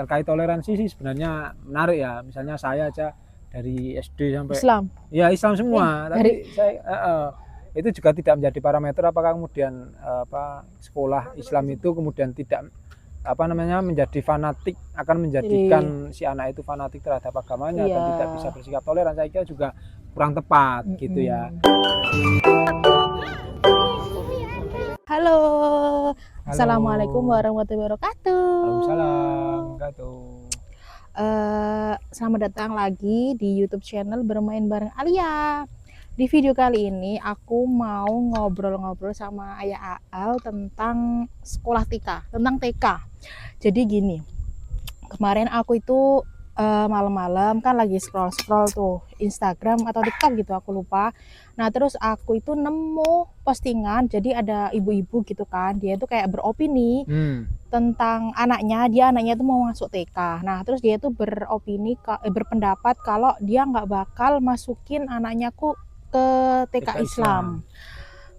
Terkait toleransi sih sebenarnya menarik ya. Misalnya saya aja dari SD sampai Islam. ya Islam semua, Dari tapi saya itu juga tidak menjadi parameter apakah kemudian sekolah Islam itu kemudian tidak menjadi fanatik, akan menjadikan Iya. si anak itu fanatik terhadap agamanya dan Iya. tidak bisa bersikap toleran. Saya kira juga kurang tepat gitu ya. Halo. Halo. Assalamualaikum warahmatullahi wabarakatuh. Waalaikumsalam. Wabarakatuh. Selamat datang lagi di YouTube channel Bermain Bareng Alia. Di video kali ini aku mau ngobrol-ngobrol sama Ayah Aal tentang sekolah TK, tentang TK. Jadi gini, kemarin aku itu malam-malam kan lagi scroll-scroll tuh Instagram atau TikTok gitu, aku lupa. Nah terus aku itu nemu postingan, jadi ada ibu-ibu gitu kan, dia itu kayak beropini tentang anaknya, anaknya itu mau masuk TK. Nah terus dia itu berpendapat kalau dia nggak bakal masukin anaknya ke TK Islam.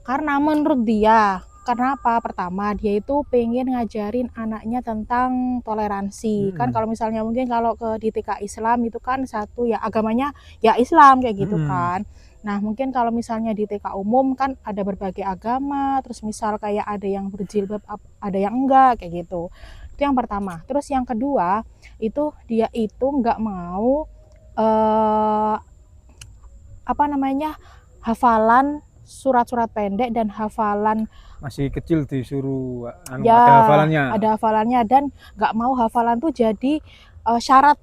Karena menurut dia, kenapa? Pertama, dia itu pengen ngajarin anaknya tentang toleransi. Kan kalau misalnya mungkin kalau di TK Islam itu kan satu ya agamanya ya Islam kayak gitu kan. Nah mungkin kalau misalnya di TK umum kan ada berbagai agama, terus misal kayak ada yang berjilbab, ada yang enggak kayak gitu. Itu yang pertama. Terus yang kedua, itu dia itu nggak mau hafalan surat-surat pendek dan hafalan. Masih kecil disuruh Ya, ada hafalannya. Ada hafalannya dan nggak mau hafalan tuh jadi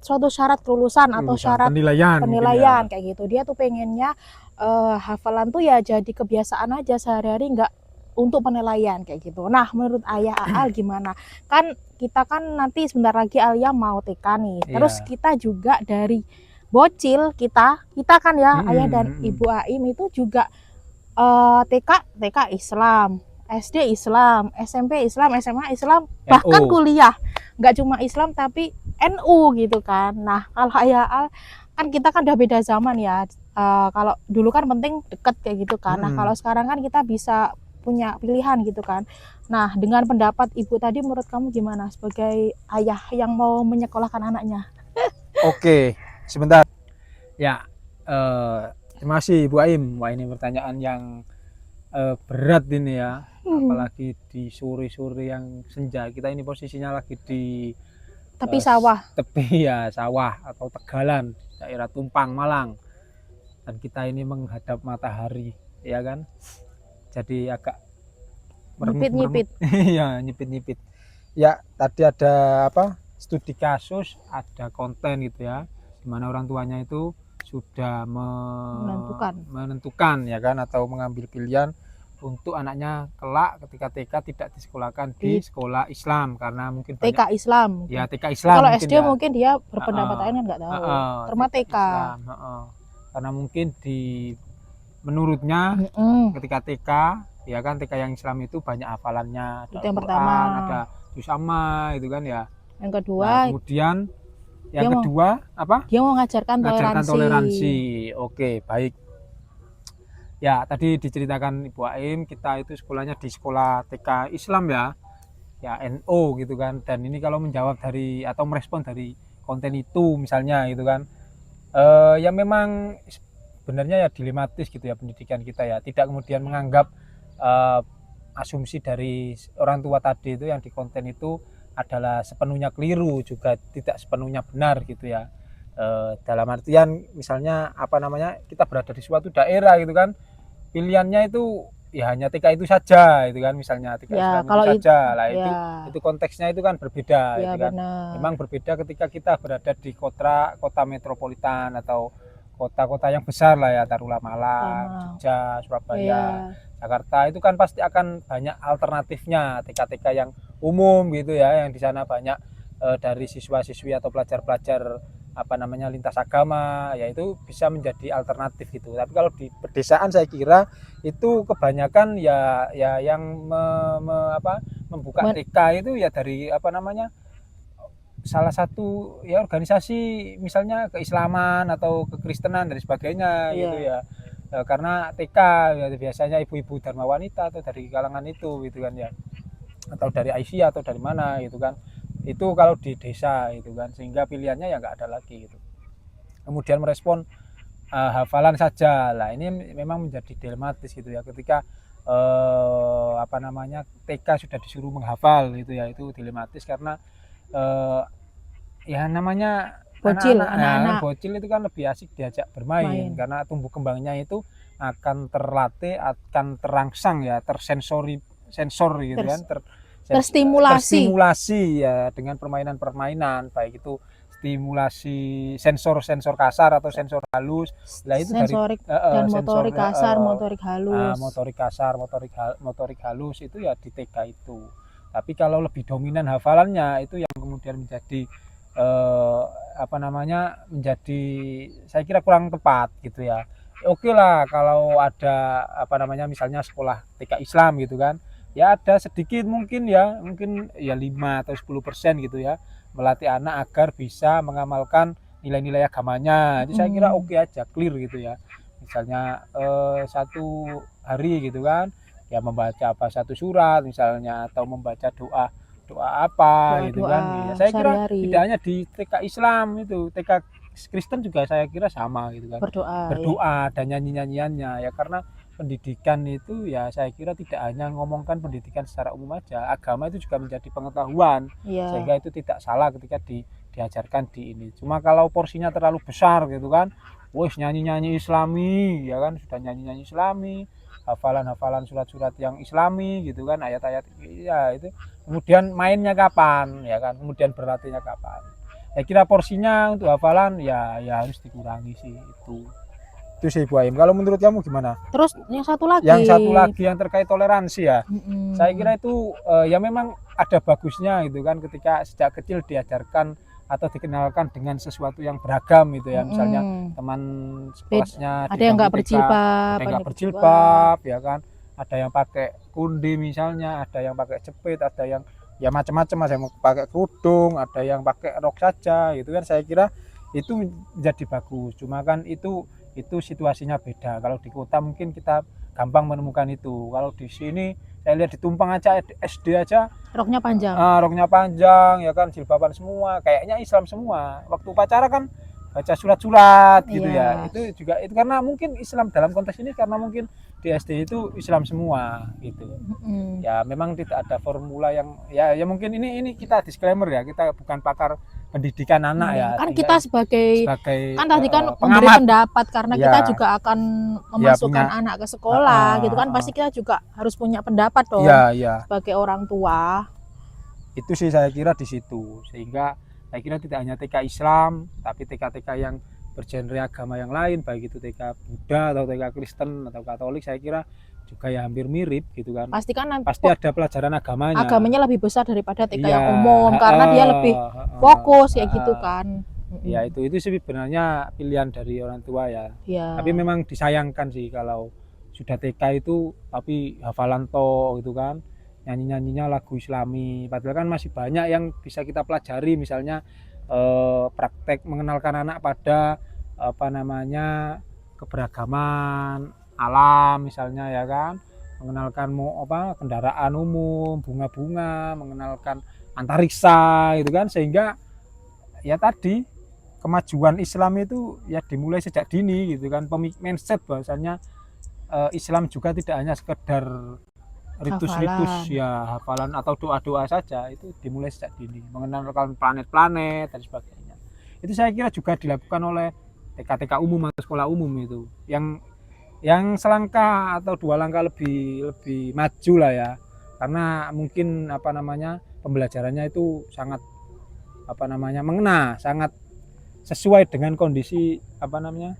suatu syarat kelulusan atau syarat penilaian kayak gitu. Dia tuh pengennya hafalan tuh ya jadi kebiasaan aja sehari-hari, nggak untuk penilaian kayak gitu. Nah, menurut Ayah Aal gimana? Kan kita kan nanti sebentar lagi Alia mau TK nih. Terus kita juga dari bocil kita kan ya, Ayah dan Ibu Aim itu juga TK Islam, SD Islam, SMP Islam, SMA Islam, bahkan kuliah nggak cuma Islam tapi NU gitu kan. Nah kalau Ayah Al kan kita kan udah beda zaman ya. Kalau dulu kan penting deket kayak gitu kan. Nah kalau sekarang kan kita bisa punya pilihan gitu kan. Nah dengan pendapat ibu tadi, menurut kamu gimana sebagai ayah yang mau menyekolahkan anaknya? Oke, sebentar ya. Terima kasih Bu Aim. Wah ini pertanyaan yang berat ini ya, apalagi di sore-sore yang senja. Kita ini posisinya lagi di tepi sawah. Tepi ya sawah atau tegalan, daerah Tumpang, Malang. Dan kita ini menghadap matahari, ya kan? Jadi agak nyipit-nyipit. Iya, nyipit-nyipit. Ya, tadi ada studi kasus, ada konten gitu ya, dimana orang tuanya itu sudah menentukan ya kan, atau mengambil pilihan untuk anaknya kelak ketika TK tidak disekolahkan di sekolah Islam karena mungkin TK Islam. Ya TK Islam. Kalau SD ya, mungkin dia berpendapat lain kan nggak tahu. Terima TK. Islam, karena mungkin menurutnya ketika TK ya kan, TK yang Islam itu banyak hafalannya, ada yang Quran, pertama, ada juz amma itu kan ya. Yang kedua, nah, kemudian yang kedua apa? Dia mau ngajarkan toleransi. Oke, baik. Ya, tadi diceritakan Ibu Aim, kita itu sekolahnya di sekolah TK Islam ya. Ya NO gitu kan. Dan ini kalau menjawab dari atau merespon dari konten itu misalnya gitu kan. Ya memang sebenarnya ya dilematis gitu ya pendidikan kita ya. Tidak kemudian menganggap asumsi dari orang tua tadi itu yang di konten itu adalah sepenuhnya keliru, juga tidak sepenuhnya benar gitu ya. Dalam artian misalnya kita berada di suatu daerah gitu kan, pilihannya itu ya hanya TK itu saja gitu kan, misalnya TK Islam itu saja lah, itu konteksnya itu kan berbeda gitu kan. Memang berbeda ketika kita berada di kota metropolitan atau kota-kota yang besar lah ya, taruhlah Malang, Jogja, Surabaya, Jakarta, itu kan pasti akan banyak alternatifnya TK-TK yang umum gitu ya, yang di sana banyak dari siswa-siswi atau pelajar-pelajar lintas agama, ya itu bisa menjadi alternatif gitu. Tapi kalau di pedesaan saya kira itu kebanyakan ya yang membuka TK itu ya dari salah satu ya organisasi, misalnya keislaman atau kekristenan dan sebagainya gitu ya. Karena TK ya biasanya ibu-ibu dharma wanita atau dari kalangan itu gitu kan ya, atau dari Aisyah atau dari mana gitu kan. Itu kalau di desa itu kan, sehingga pilihannya ya nggak ada lagi gitu. Kemudian merespon hafalan saja lah, ini memang menjadi dilematis gitu ya, ketika apa namanya TK sudah disuruh menghafal gitu ya, itu dilematis karena eh, ya namanya Bocil, anak-anak, nah, kan anak-anak bocil itu kan lebih asik diajak bermain main. karena tumbuh kembangnya itu akan terlatih, akan terangsang ya, sensor gitu kan, Terus terstimulasi. terstimulasi ya dengan permainan-permainan, baik itu stimulasi sensor-sensor kasar atau sensor halus. Lah itu dari Sensorik dan sensor motorik kasar, motorik halus. motorik kasar, motorik halus itu ya di TK itu. Tapi kalau lebih dominan hafalannya itu yang kemudian menjadi apa namanya, menjadi saya kira kurang tepat gitu ya. Oke lah kalau ada apa namanya misalnya sekolah TK Islam gitu kan, ya ada sedikit mungkin ya 5 atau 10% gitu ya, melatih anak agar bisa mengamalkan nilai-nilai agamanya. Itu saya kira oke aja, clear gitu ya. Misalnya satu hari gitu kan ya membaca apa satu surat misalnya, atau membaca doa doa apa gitu Doa-doa kan ya. Saya kira sehari-hari tidak hanya di TK Islam itu, TK Kristen juga saya kira sama gitu kan, berdoa ya. berdoa dan nyanyi-nyanyiannya ya, karena pendidikan itu ya saya kira tidak hanya ngomongkan pendidikan secara umum aja, agama itu juga menjadi pengetahuan, Iya. sehingga itu tidak salah ketika diajarkan di ini. Cuma kalau porsinya terlalu besar gitu kan, wes nyanyi-nyanyi Islami ya kan, sudah nyanyi-nyanyi Islami, hafalan-hafalan surat-surat yang Islami gitu kan, ayat-ayat ya itu, kemudian mainnya kapan ya kan, kemudian berlatihnya kapan. Saya kira porsinya untuk hafalan ya harus dikurangi sih itu sih Bu Aim. Kalau menurut kamu gimana? Terus yang satu lagi. Yang satu lagi yang terkait toleransi ya, saya kira Mm-mm. itu ya memang ada bagusnya gitu kan, ketika sejak kecil diajarkan atau dikenalkan dengan sesuatu yang beragam gitu ya, misalnya Mm-mm. teman sekelasnya Ada di yang bangku nggak TK berjilbab, ada yang nggak berjilbab. berjilbab ya kan, ada yang pakai kundi misalnya, ada yang pakai jepit, ada yang ya macam-macam, ada yang pakai kerudung, ada yang pakai rok saja gitu kan. Saya kira itu menjadi bagus, cuma kan itu situasinya beda. Kalau di kota mungkin kita gampang menemukan itu, kalau di sini saya lihat di Tumpang aja SD aja Roknya panjang. roknya panjang ya kan, jilbaban semua, kayaknya Islam semua. Waktu upacara kan baca surat-surat gitu ya. Iya. Itu juga itu karena mungkin Islam dalam konteks ini, karena mungkin di SD itu Islam semua gitu. Mm-mm. Ya memang tidak ada formula yang ya mungkin ini kita disclaimer ya, kita bukan pakar pendidikan anak Iya. ya, Kan sehingga kita sebagai sebagai kan tadi kan memberi pengamat pendapat karena ya, kita juga akan ya memasukkan punya anak ke sekolah gitu kan, pasti kita juga harus punya pendapat dong ya sebagai orang tua. itu sih saya kira di situ, sehingga saya kira tidak hanya TK Islam tapi TK-TK yang bergenre agama yang lain, baik itu TK Buddha atau TK Kristen atau Katolik, saya kira juga ya hampir mirip gitu kan, Pasti kan pasti ada pelajaran agamanya. agamanya lebih besar daripada TK Iya, yang umum karena dia lebih fokus kayak gitu kan. ya itu sih sebenarnya pilihan dari orang tua ya. Ya. Tapi memang disayangkan sih kalau sudah TK itu tapi hafalan to gitu kan, nyanyi-nyanyinya lagu Islami, padahal kan masih banyak yang bisa kita pelajari, misalnya praktek mengenalkan anak pada apa namanya keberagaman alam misalnya ya kan, mengenalkan kendaraan umum, bunga-bunga, mengenalkan antariksa gitu kan, sehingga ya tadi kemajuan Islam itu ya dimulai sejak dini gitu kan, mindset bahwasanya Islam juga tidak hanya sekedar ritus-ritus ya, hafalan atau doa-doa saja, itu dimulai sejak dini, mengenalkan planet-planet dan sebagainya. Itu saya kira juga dilakukan oleh TK-TK umum atau sekolah umum itu, yang selangkah atau dua langkah lebih maju lah ya, karena mungkin apa namanya pembelajarannya itu sangat apa namanya mengena, sangat sesuai dengan kondisi apa namanya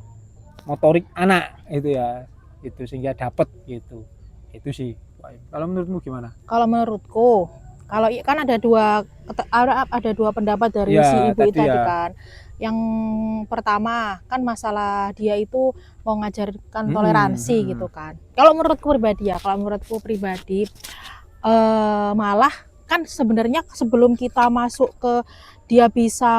motorik anak itu ya, itu sehingga dapat gitu. Itu sih. Kalau menurutmu gimana? Kalau menurutku, kalau kan ada dua pendapat dari Ya, si ibu tadi tadi ya. kan. Yang pertama kan masalah dia itu mau ngajarkan toleransi gitu kan. Kalau menurutku pribadi malah kan sebenarnya sebelum kita masuk ke dia bisa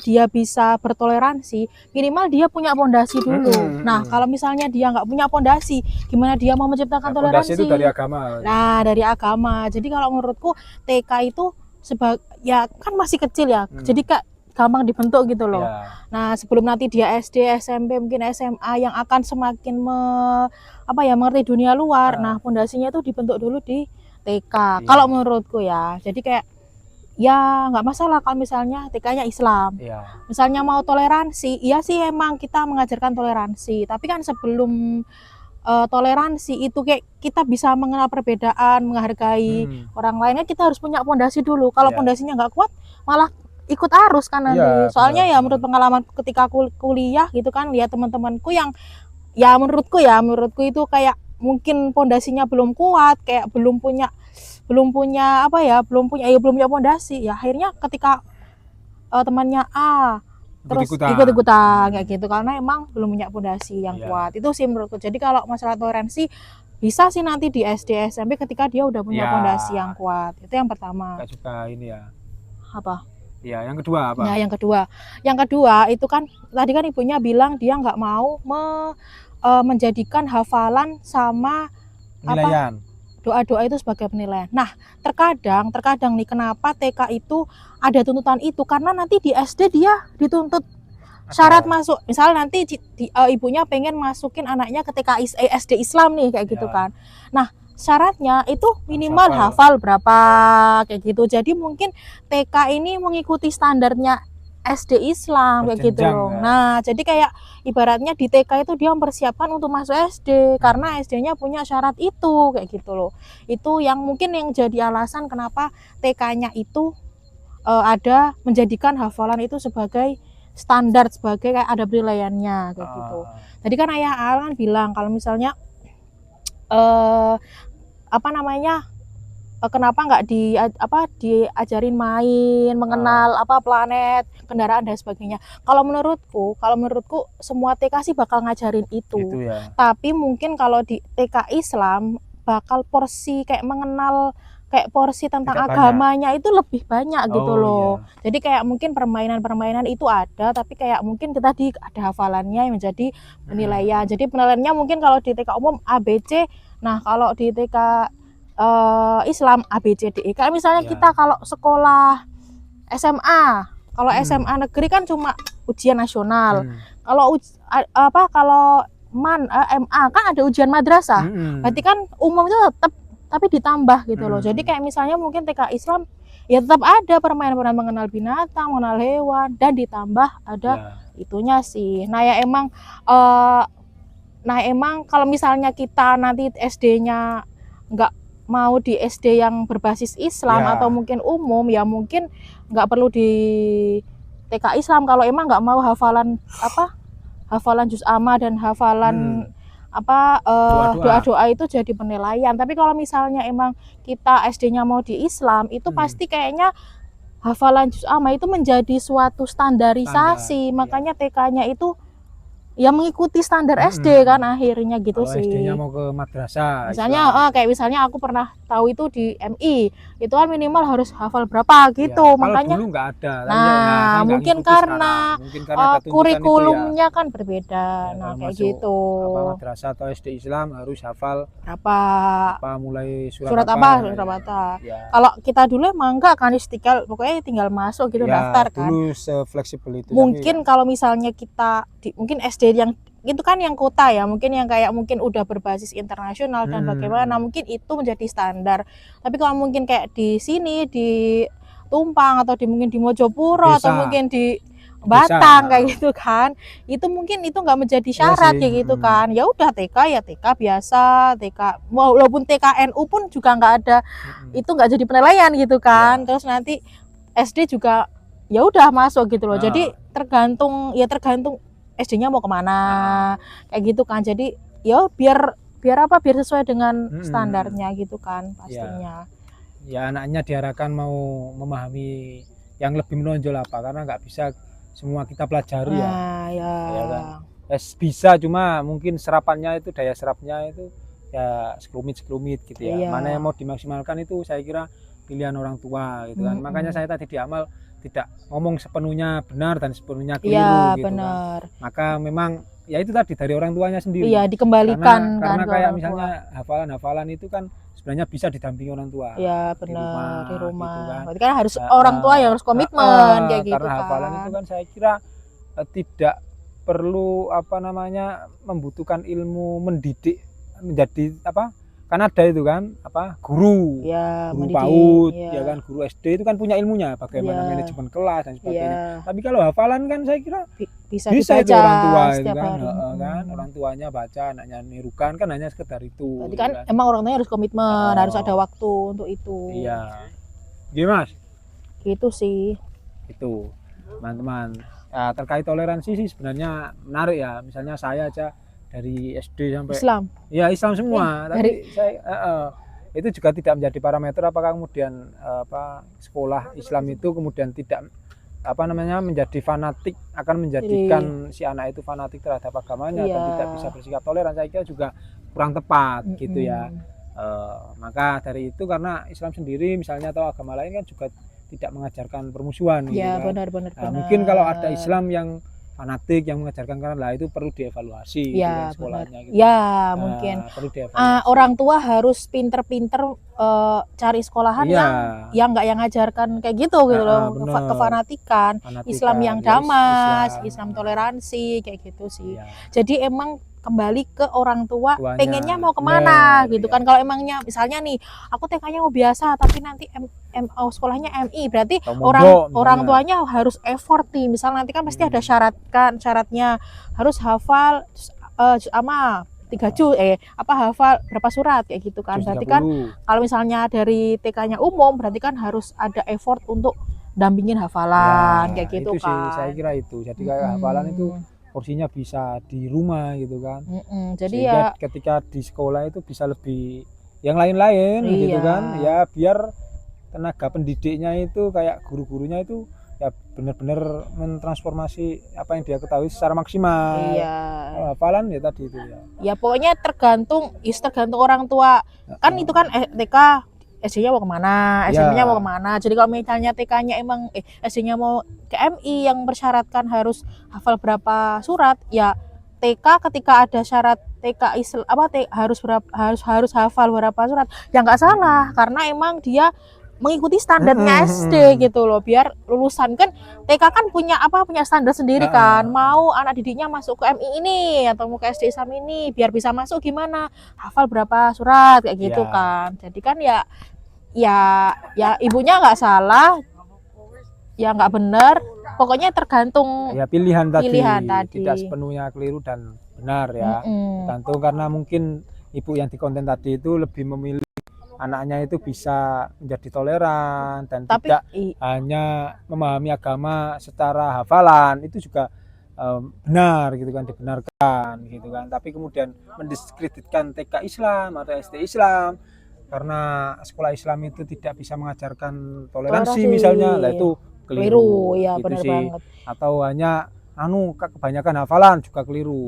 dia bisa bertoleransi, minimal dia punya pondasi dulu. Nah, kalau misalnya dia nggak punya pondasi, gimana dia mau menciptakan toleransi? Pondasi itu dari agama. Nah, dari agama. Jadi kalau menurutku TK itu ya kan masih kecil ya. Jadi Kak gampang dibentuk gitu loh. Ya. Nah, sebelum nanti dia SD, SMP, mungkin SMA yang akan semakin mengerti dunia luar. Nah, pondasinya itu dibentuk dulu di TK. Iya. Kalau menurutku ya. Jadi kayak ya nggak masalah kalau misalnya TK-nya Islam. Iya. Misalnya mau toleransi, iya sih emang kita mengajarkan toleransi. Tapi kan sebelum toleransi itu kayak kita bisa mengenal perbedaan, menghargai orang lainnya, kita harus punya pondasi dulu. Kalau Iya. pondasinya nggak kuat, malah ikut arus kan nanti. Iya, Soalnya benar, ya menurut pengalaman ketika kuliah gitu kan, lihat teman-temanku yang ya menurutku itu kayak mungkin pondasinya belum kuat, kayak belum punya belum punya pondasi. Ya akhirnya ketika temannya terus ikut-ikutan kayak gitu karena emang belum punya pondasi yang Iya. kuat. Itu sih menurutku. Jadi kalau masalah toleransi bisa sih nanti di SD SMP ketika dia udah punya Iya. pondasi yang kuat. Itu yang pertama. Nggak suka ini ya. Apa? Ya, yang kedua apa? Nah, yang kedua itu kan tadi kan ibunya bilang dia nggak mau menjadikan hafalan sama Penilaian. doa-doa itu sebagai penilaian. Nah, terkadang nih kenapa TK itu ada tuntutan itu karena nanti di SD dia dituntut syarat masuk. Misal nanti ibunya pengen masukin anaknya ke SD Islam nih kayak gitu kan. Nah, syaratnya itu minimal hafal berapa kayak gitu. Jadi mungkin TK ini mengikuti standarnya SD Islam kayak gitu loh. Ya. Nah, jadi kayak ibaratnya di TK itu dia mempersiapkan untuk masuk SD karena SD-nya punya syarat itu kayak gitu loh. Itu yang mungkin yang jadi alasan kenapa TK-nya itu ada menjadikan hafalan itu sebagai standar, sebagai kayak ada penilaiannya kayak gitu. Tadi kan Ayah Al kan bilang kalau misalnya kenapa nggak diajarin main, mengenal planet, kendaraan dan sebagainya. Kalau menurutku semua TK sih bakal ngajarin itu. Gitu ya. Tapi mungkin kalau di TK Islam bakal porsi kayak mengenal kayak porsi tentang Tidak agamanya itu lebih banyak gitu loh. Iya. Jadi kayak mungkin permainan itu ada, tapi kayak mungkin tadi ada hafalannya yang menjadi penilaian. Jadi penilaiannya mungkin kalau di TK umum A B C. Nah, kalau di TK Islam A B C D E. Kayak misalnya kita kalau sekolah SMA, kalau SMA negeri kan cuma ujian nasional. Kalau kalau MA kan ada ujian madrasah. Berarti kan umum itu tetap tapi ditambah gitu loh. Jadi kayak misalnya mungkin TK Islam ya tetap ada permainan mengenal binatang, mengenal hewan, dan ditambah ada itunya sih. Nah ya emang kalau misalnya kita nanti SD-nya nggak mau di SD yang berbasis Islam atau mungkin umum, ya mungkin nggak perlu di TK Islam kalau emang nggak mau hafalan juz amma dan hafalan doa-doa itu jadi penilaian. Tapi kalau misalnya emang kita SD-nya mau di Islam, itu pasti kayaknya hafalan juz amma itu menjadi suatu standarisasi. Makanya TK-nya itu ya mengikuti standar SD kan akhirnya gitu kalau sih. SD-nya mau ke madrasah. Misalnya kayak misalnya aku pernah tahu itu di MI, itu kan minimal harus hafal berapa gitu. Makanya dulu nggak ada. Nah, mungkin karena kurikulumnya kan berbeda. Nah, kayak gitu. Apa madrasah atau SD Islam harus hafal apa mulai surat apa. Kalau kita dulu emang enggak kan, pokoknya tinggal masuk gitu daftar kan. Dulu se-fleksibel itu. Mungkin kalau misalnya kita mungkin SD yang itu kan yang kota ya, mungkin yang kayak mungkin udah berbasis internasional dan bagaimana mungkin itu menjadi standar. Tapi kalau mungkin kayak di sini di Tumpang atau mungkin di Mojopuro atau mungkin di Batang kayak gitu kan, itu mungkin itu nggak menjadi syarat kayak gitu kan. Ya udah TK ya TK biasa, TK walaupun TKNU pun juga nggak ada, itu nggak jadi penilaian gitu kan. Terus nanti SD juga ya udah masuk gitu loh. Jadi tergantung SD-nya mau kemana kayak gitu kan. Jadi ya biar sesuai dengan standarnya gitu kan pastinya. Ya anaknya diarahkan mau memahami yang lebih menonjol karena nggak bisa semua kita pelajari ya kan. Bisa cuma mungkin serapannya itu daya serapnya itu ya sekelumit gitu ya. Mana yang mau dimaksimalkan itu saya kira pilihan orang tua gitu kan. Makanya saya tadi di amal tidak ngomong sepenuhnya benar dan sepenuhnya keliru gitu benar. kan. Maka memang ya itu tadi dari orang tuanya sendiri. Iya, dikembalikan Karena ke kayak orang misalnya tua. hafalan-hafalan itu kan sebenarnya bisa didampingi orang tua Ya di benar, di rumah gitu rumah. kan. Berarti kan harus orang tua Heeh, yang harus komitmen kayak gitu karena hafalan itu kan. kan saya kira tidak perlu apa namanya membutuhkan ilmu mendidik menjadi apa, kan ada itu kan apa guru Ya, guru mendidik. PAUD Ya. ya kan, guru SD itu kan punya ilmunya bagaimana Ya. manajemen kelas dan sebagainya. Ya, Tapi kalau hafalan kan saya kira bisa bisa itu dibaca orang tua itu setiap kan, hari. kan orang tuanya baca, anaknya nirukan kan hanya sekedar itu. Berarti gitu kan emang orang tuanya harus komitmen, harus ada waktu untuk itu. Iya. Gimana Mas? Gitu sih. Itu teman-teman. Ya, terkait toleransi sih sebenarnya menarik ya. Misalnya saya aja dari SD sampai Islam. ya Islam semua, tapi dari saya itu juga tidak menjadi parameter apakah kemudian apa sekolah Islam itu kemudian tidak apa namanya menjadi fanatik, akan menjadikan si anak itu fanatik terhadap agamanya dan tidak bisa bersikap toleran. Saya kira juga kurang tepat gitu ya. Maka dari itu karena Islam sendiri misalnya atau agama lain kan juga tidak mengajarkan permusuhan gitu ya kan. benar. Mungkin kalau ada Islam yang fanatik yang mengajarkan karena lah itu perlu dievaluasi gitu kan sekolahnya gitu. Ya mungkin perlu dievaluasi. orang tua harus pinter-pinter cari sekolahan yang nggak yang ngajarkan kayak gitu loh, kefanatikan. Islam yang damai, Islam toleransi kayak gitu sih. Jadi emang kembali ke orang tua pengennya mau kemana gitu kan. Kalau emangnya misalnya nih aku TK-nya mau biasa tapi nanti sekolahnya MI, berarti orang tuanya harus effort nih. Misal nanti kan pasti ada syaratnya harus hafal sama 3 juz hafal berapa surat kayak gitu kan. Berarti kan kalau misalnya dari TK-nya umum berarti kan harus ada effort untuk dampingin hafalan kayak gitu itu kan. Sih, saya kira itu. Jadi kayak hafalan itu porsinya bisa di rumah gitu kan. Jadi sehingga ketika di sekolah itu bisa lebih yang lain-lain gitu kan. Ya biar tenaga pendidiknya itu kayak guru-gurunya itu ya benar-benar mentransformasi apa yang dia ketahui secara maksimal. Hafalan ya tadi itu ya. Ya pokoknya tergantung orang tua. Kan itu kan TK SD-nya mau kemana, SMP-nya mau kemana. Jadi kalau misalnya TK-nya emang SD-nya mau ke MI yang bersyaratkan harus hafal berapa surat, ya TK ketika ada syarat TK harus hafal berapa surat, ya nggak salah karena emang dia mengikuti standarnya SD gitu loh, biar lulusan kan TK kan punya standar sendiri kan. Mau anak didiknya masuk ke MI ini atau mau ke SD Islam ini biar bisa masuk gimana, hafal berapa surat kayak gitu kan. Jadi kan ya ibunya nggak salah, ya nggak benar, pokoknya tergantung ya pilihan tadi tidak sepenuhnya keliru dan benar ya. Tergantung karena mungkin ibu yang di konten tadi itu lebih memilih anaknya itu bisa menjadi toleran dan tidak hanya memahami agama secara hafalan, itu juga benar gitu kan, dibenarkan gitu kan. Tapi kemudian mendiskreditkan TK Islam atau SD Islam karena sekolah Islam itu tidak bisa mengajarkan toleransi misalnya, lah itu keliru ya, gitu benar sih banget. Atau hanya kebanyakan hafalan juga keliru.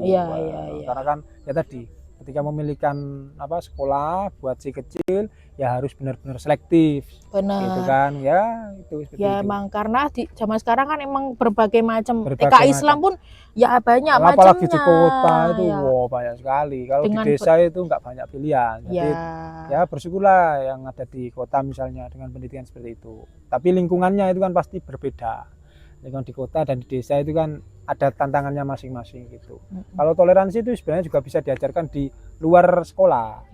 Karena kan ya tadi ketika memilihkan sekolah buat si kecil ya harus benar-benar selektif. Benar. Gitu kan ya, itu seperti ya itu. Emang karena di zaman sekarang kan emang berbagai macam TK Islam pun ya banyak macamnya. Apalagi di kota itu banyak sekali. Kalau di desa itu nggak banyak pilihan. Jadi ya bersyukurlah yang ada di kota misalnya dengan pendidikan seperti itu. Tapi lingkungannya itu kan pasti berbeda. Lingkungan di kota dan di desa itu kan ada tantangannya masing-masing gitu. Kalau toleransi itu sebenarnya juga bisa diajarkan di luar sekolah.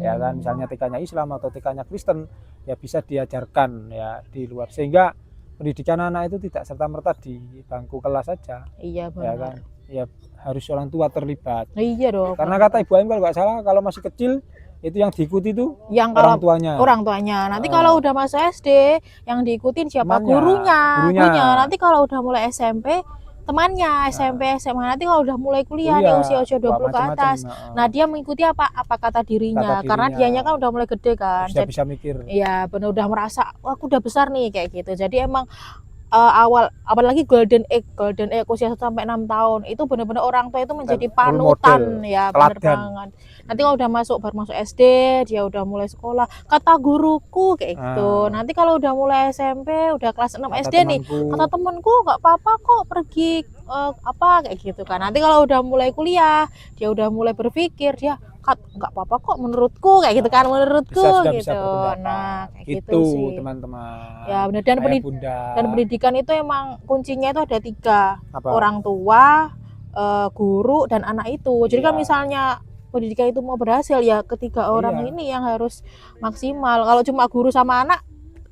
Ya kan, misalnya TK-nya Islam atau TK-nya Kristen ya bisa diajarkan ya di luar, sehingga pendidikan anak itu tidak serta-merta di bangku kelas saja. Iya benar. Ya kan? Ya harus orang tua terlibat. Iya dong. Karena kata Ibu Aim kalau nggak salah kalau masih kecil itu yang diikuti itu orang tuanya. Nanti kalau udah masuk SD yang diikutin siapa? Gurunya. Nanti kalau udah mulai SMP temannya, SMP SMA. Nanti kalau udah mulai kuliah nih usia 20 ke atas. Nah, dia mengikuti apa kata dirinya. Karena dianya kan udah mulai gede kan. Sudah bisa mikir. Iya, benar, udah merasa aku udah besar nih kayak gitu. Jadi emang awal apalagi golden egg usia 1 sampai 6 tahun itu benar-benar orang tua itu menjadi role panutan model, ya, benar teladan. banget. Nanti kalau udah baru masuk SD, dia udah mulai sekolah, kata guruku kayak gitu. Ah, Nanti kalau udah mulai SMP, udah kelas 6 kata SD nih, temanku, kata temenku nggak apa-apa kok pergi apa kayak gitu kan. Nanti kalau udah mulai kuliah, dia udah mulai berpikir, dia nggak apa-apa kok menurutku kayak gitu kan, menurutku sudah bisa gitu. berpendapat. Nah, kayak gitu Itu sih. teman-teman. Ya benar, dan Ayah bunda. pendidikan itu emang kuncinya itu ada 3, Apa? orang tua, guru, dan anak itu. Jadi kan Iya. misalnya pendidikan itu mau berhasil ya ketiga orang Iya. ini yang harus maksimal. Kalau cuma guru sama anak,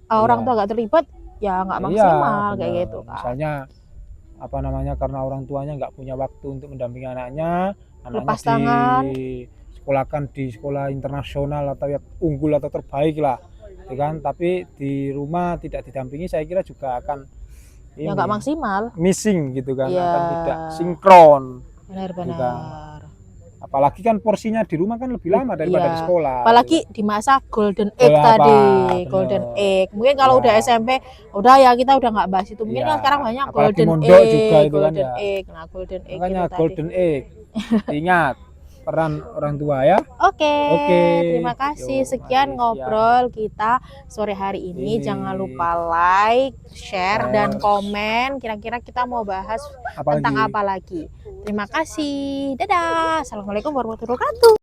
orang Iya. tua nggak terlibat, ya nggak Iya, maksimal kayak benar. gitu kan. Misalnya apa namanya, karena orang tuanya nggak punya waktu untuk mendampingi anaknya Lepas tangan. disekolahkan di sekolah internasional atau ya unggul atau terbaik lah, gitu kan. Tapi di rumah tidak didampingi, saya kira juga akan Ya nggak maksimal. missing gitu kan, Iya. akan tidak sinkron. Benar-benar. Apalagi kan porsinya di rumah kan lebih lama daripada Iya. di sekolah. Apalagi di masa golden egg Apa, tadi, bener. golden egg. Mungkin kalau Ya. udah SMP, udah ya kita udah nggak bahas itu. Mungkin Ya, kan sekarang banyak apalagi golden mondok egg, juga itu kan golden ya. egg. Nah, golden egg Makanya itu tadi. golden egg. Ingat peran orang tua ya. Oke, Oke. terima kasih. Yo, Sekian mari, ngobrol kita sore hari ini. Jangan lupa like, share, dan komen. Kira-kira kita mau bahas tentang apa lagi. Terima kasih. Dadah. Assalamualaikum warahmatullahi wabarakatuh.